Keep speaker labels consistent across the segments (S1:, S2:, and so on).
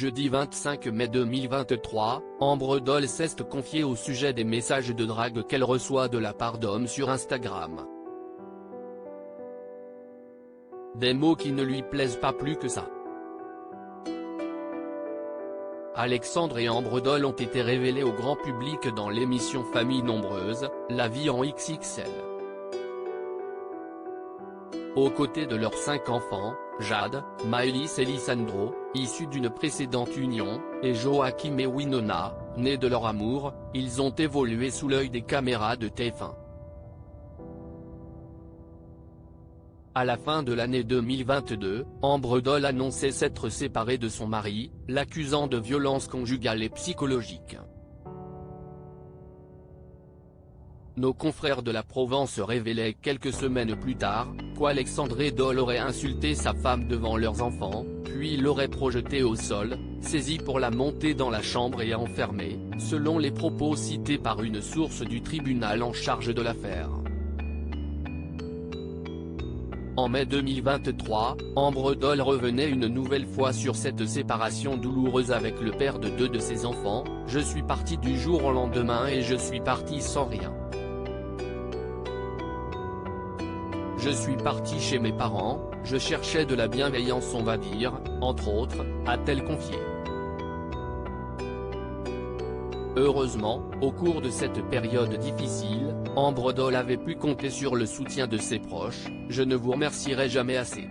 S1: Jeudi 25 mai 2023, Ambre Doll s'est confiée au sujet des messages de drague qu'elle reçoit de la part d'hommes sur Instagram. Des mots qui ne lui plaisent pas plus que ça. Alexandre et Ambre Doll ont été révélés au grand public dans l'émission Famille Nombreuse, La Vie en XXL. Aux côtés de leurs 5 enfants, Jade, Maëlys et Lisandro, issus d'une précédente union, et Joachim et Winona, nés de leur amour, ils ont évolué sous l'œil des caméras de TF1. À la fin de l'année 2022, Ambre Doll annonçait s'être séparée de son mari, l'accusant de violences conjugales et psychologiques. Nos confrères de la Provence révélaient quelques semaines plus tard, qu'Alexandre Doll aurait insulté sa femme devant leurs enfants, puis l'aurait projetée au sol, saisi pour la monter dans la chambre et enfermée, selon les propos cités par une source du tribunal en charge de l'affaire. En mai 2023, Ambre Doll revenait une nouvelle fois sur cette séparation douloureuse avec le père de 2 de ses enfants. « Je suis partie du jour au lendemain et je suis partie sans rien. Je suis partie chez mes parents, je cherchais de la bienveillance on va dire, entre autres », a-t-elle confié. Heureusement, au cours de cette période difficile, Ambre Doll avait pu compter sur le soutien de ses proches. « Je ne vous remercierai jamais assez.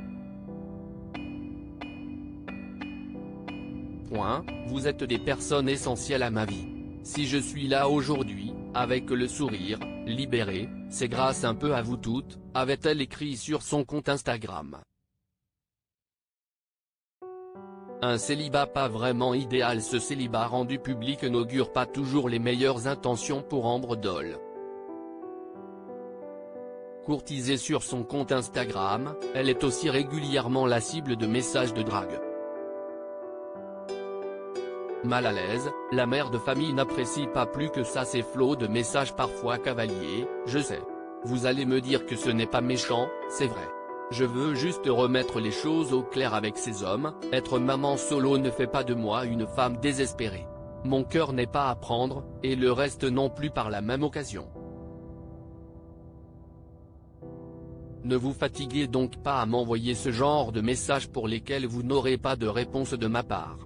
S1: Vous êtes des personnes essentielles à ma vie. Si je suis là aujourd'hui, avec le sourire, libérée, c'est grâce un peu à vous toutes », avait-elle écrit sur son compte Instagram. Un célibat pas vraiment idéal. Ce célibat rendu public n'augure pas toujours les meilleures intentions pour Ambre Doll. Courtisée sur son compte Instagram, elle est aussi régulièrement la cible de messages de drague. Mal à l'aise, la mère de famille n'apprécie pas plus que ça ces flots de messages parfois cavaliers. « Je sais. Vous allez me dire que ce n'est pas méchant, c'est vrai. Je veux juste remettre les choses au clair avec ces hommes, être maman solo ne fait pas de moi une femme désespérée. Mon cœur n'est pas à prendre, et le reste non plus par la même occasion. Ne vous fatiguez donc pas à m'envoyer ce genre de messages pour lesquels vous n'aurez pas de réponse de ma part.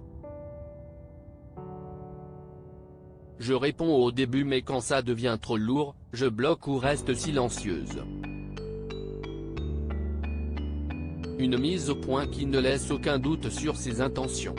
S1: Je réponds au début mais quand ça devient trop lourd, je bloque ou reste silencieuse. » Une mise au point qui ne laisse aucun doute sur ses intentions.